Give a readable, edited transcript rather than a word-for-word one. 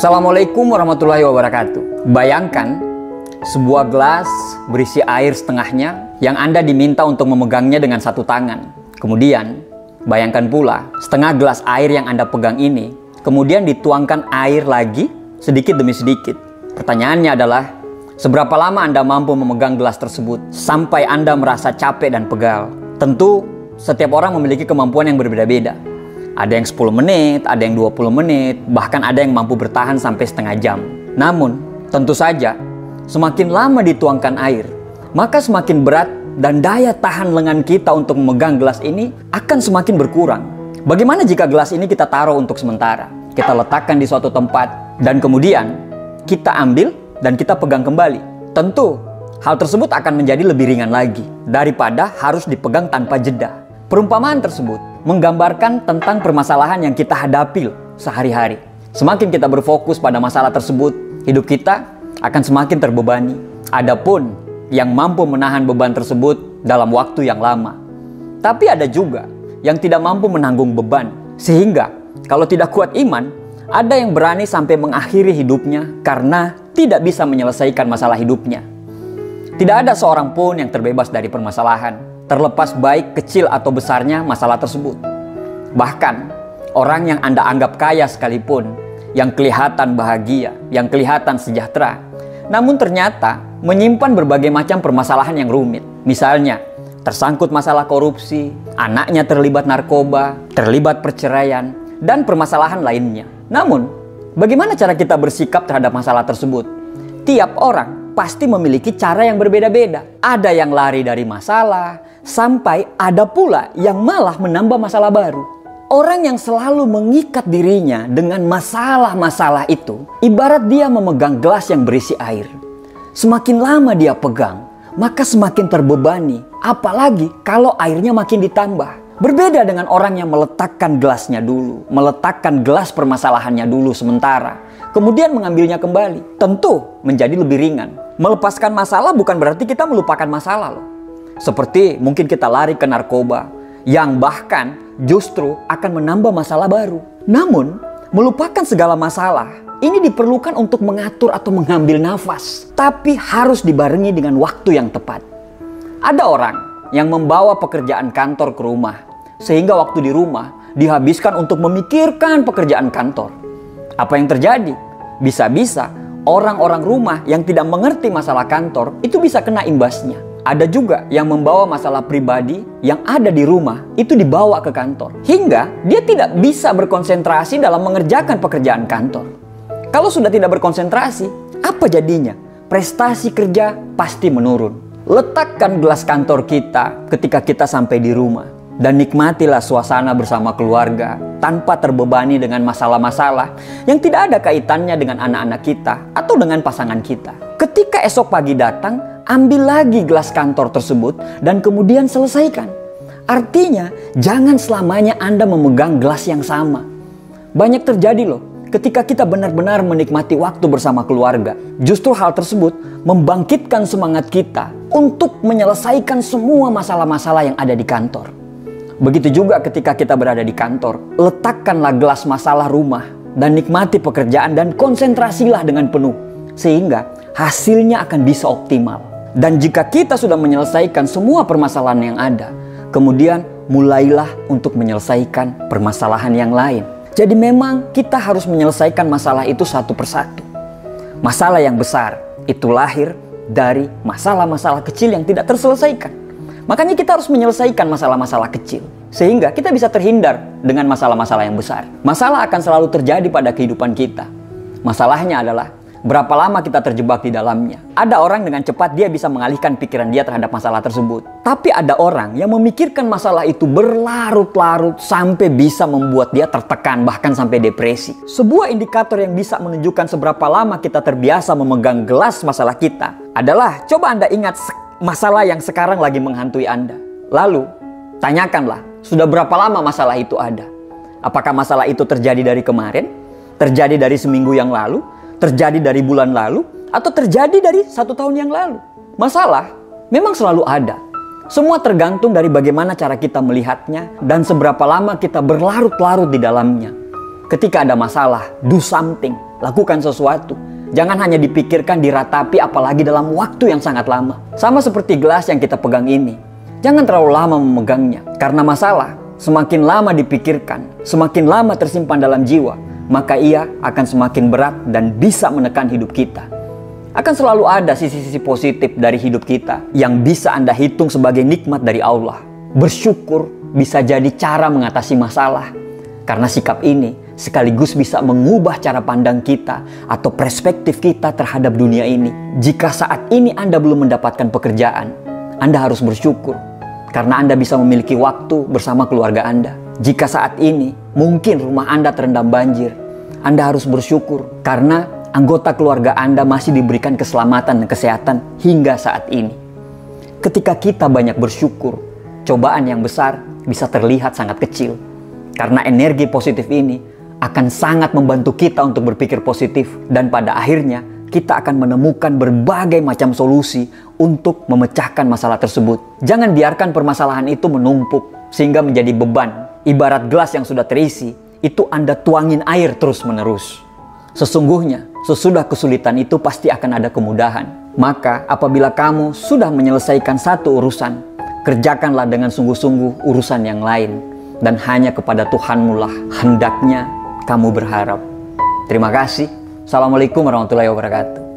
Assalamualaikum warahmatullahi wabarakatuh. Bayangkan sebuah gelas berisi air setengahnya yang Anda diminta untuk memegangnya dengan satu tangan. Kemudian bayangkan pula setengah gelas air yang Anda pegang ini kemudian dituangkan air lagi sedikit demi sedikit. Pertanyaannya adalah, seberapa lama Anda mampu memegang gelas tersebut sampai Anda merasa capek dan pegal? Tentu setiap orang memiliki kemampuan yang berbeda-beda. Ada yang 10 menit, ada yang 20 menit, bahkan ada yang mampu bertahan sampai setengah jam. Namun, tentu saja, semakin lama dituangkan air, maka semakin berat dan daya tahan lengan kita untuk memegang gelas ini akan semakin berkurang. Bagaimana jika gelas ini kita taruh untuk sementara? Kita letakkan di suatu tempat dan kemudian kita ambil dan kita pegang kembali. Tentu, hal tersebut akan menjadi lebih ringan lagi daripada harus dipegang tanpa jeda. Perumpamaan tersebut menggambarkan tentang permasalahan yang kita hadapi sehari-hari. Semakin kita berfokus pada masalah tersebut, hidup kita akan semakin terbebani. Adapun yang mampu menahan beban tersebut dalam waktu yang lama. Tapi ada juga yang tidak mampu menanggung beban. Sehingga kalau tidak kuat iman, ada yang berani sampai mengakhiri hidupnya karena tidak bisa menyelesaikan masalah hidupnya. Tidak ada seorang pun yang terbebas dari permasalahan, terlepas baik kecil atau besarnya masalah tersebut. Bahkan orang yang Anda anggap kaya sekalipun, yang kelihatan bahagia, yang kelihatan sejahtera, namun ternyata menyimpan berbagai macam permasalahan yang rumit. Misalnya, tersangkut masalah korupsi, anaknya terlibat narkoba, terlibat perceraian, dan permasalahan lainnya. Namun, bagaimana cara kita bersikap terhadap masalah tersebut? Tiap orang pasti memiliki cara yang berbeda-beda. Ada yang lari dari masalah, sampai ada pula yang malah menambah masalah baru. Orang yang selalu mengikat dirinya dengan masalah-masalah itu, ibarat dia memegang gelas yang berisi air. Semakin lama dia pegang, maka semakin terbebani. Apalagi kalau airnya makin ditambah. Berbeda dengan orang yang meletakkan gelasnya dulu, meletakkan gelas permasalahannya dulu sementara, kemudian mengambilnya kembali. Tentu menjadi lebih ringan. Melepaskan masalah bukan berarti kita melupakan masalah loh. Seperti mungkin kita lari ke narkoba, yang bahkan justru akan menambah masalah baru. Namun, melupakan segala masalah, ini diperlukan untuk mengatur atau mengambil nafas. Tapi harus dibarengi dengan waktu yang tepat. Ada orang yang membawa pekerjaan kantor ke rumah, sehingga waktu di rumah dihabiskan untuk memikirkan pekerjaan kantor. Apa yang terjadi? Bisa-bisa orang-orang rumah yang tidak mengerti masalah kantor itu bisa kena imbasnya. Ada juga yang membawa masalah pribadi yang ada di rumah itu dibawa ke kantor. Hingga dia tidak bisa berkonsentrasi dalam mengerjakan pekerjaan kantor. Kalau sudah tidak berkonsentrasi, apa jadinya? Prestasi kerja pasti menurun. Letakkan gelas kantor kita ketika kita sampai di rumah. Dan nikmatilah suasana bersama keluarga tanpa terbebani dengan masalah-masalah yang tidak ada kaitannya dengan anak-anak kita atau dengan pasangan kita. Ketika esok pagi datang, ambil lagi gelas kantor tersebut dan kemudian selesaikan. Artinya, jangan selamanya Anda memegang gelas yang sama. Banyak terjadi loh, ketika kita benar-benar menikmati waktu bersama keluarga. Justru hal tersebut membangkitkan semangat kita untuk menyelesaikan semua masalah-masalah yang ada di kantor. Begitu juga ketika kita berada di kantor, letakkanlah gelas masalah rumah dan nikmati pekerjaan dan konsentrasilah dengan penuh. Sehingga hasilnya akan bisa optimal. Dan jika kita sudah menyelesaikan semua permasalahan yang ada, kemudian mulailah untuk menyelesaikan permasalahan yang lain. Jadi memang kita harus menyelesaikan masalah itu satu persatu. Masalah yang besar itu lahir dari masalah-masalah kecil yang tidak terselesaikan. Makanya kita harus menyelesaikan masalah-masalah kecil. Sehingga kita bisa terhindar dengan masalah-masalah yang besar. Masalah akan selalu terjadi pada kehidupan kita. Masalahnya adalah berapa lama kita terjebak di dalamnya. Ada orang dengan cepat dia bisa mengalihkan pikiran dia terhadap masalah tersebut. Tapi ada orang yang memikirkan masalah itu berlarut-larut sampai bisa membuat dia tertekan bahkan sampai depresi. Sebuah indikator yang bisa menunjukkan seberapa lama kita terbiasa memegang gelas masalah kita adalah, coba Anda ingat masalah yang sekarang lagi menghantui Anda. Lalu, tanyakanlah, sudah berapa lama masalah itu ada? Apakah masalah itu terjadi dari kemarin? Terjadi dari seminggu yang lalu? Terjadi dari bulan lalu? Atau terjadi dari 1 tahun yang lalu? Masalah memang selalu ada. Semua tergantung dari bagaimana cara kita melihatnya dan seberapa lama kita berlarut-larut di dalamnya. Ketika ada masalah, do something. lakukan sesuatu. Jangan hanya dipikirkan, diratapi, apalagi dalam waktu yang sangat lama. Sama seperti gelas yang kita pegang ini. Jangan terlalu lama memegangnya. Karena masalah, semakin lama dipikirkan, semakin lama tersimpan dalam jiwa, maka ia akan semakin berat dan bisa menekan hidup kita. Akan selalu ada sisi-sisi positif dari hidup kita yang bisa Anda hitung sebagai nikmat dari Allah. Bersyukur bisa jadi cara mengatasi masalah. Karena sikap ini sekaligus bisa mengubah cara pandang kita atau perspektif kita terhadap dunia ini. Jika saat ini Anda belum mendapatkan pekerjaan, Anda harus bersyukur karena Anda bisa memiliki waktu bersama keluarga Anda. Jika saat ini mungkin rumah Anda terendam banjir, Anda harus bersyukur karena anggota keluarga Anda masih diberikan keselamatan dan kesehatan hingga saat ini. Ketika kita banyak bersyukur, cobaan yang besar bisa terlihat sangat kecil. Karena energi positif ini akan sangat membantu kita untuk berpikir positif. Dan pada akhirnya kita akan menemukan berbagai macam solusi untuk memecahkan masalah tersebut. Jangan biarkan permasalahan itu menumpuk sehingga menjadi beban. Ibarat gelas yang sudah terisi, itu Anda tuangin air terus-menerus. Sesungguhnya sesudah kesulitan itu pasti akan ada kemudahan. Maka apabila kamu sudah menyelesaikan satu urusan, kerjakanlah dengan sungguh-sungguh urusan yang lain. Dan hanya kepada Tuhanmu lah hendaknya kamu berharap. Terima kasih. Assalamualaikum warahmatullahi wabarakatuh.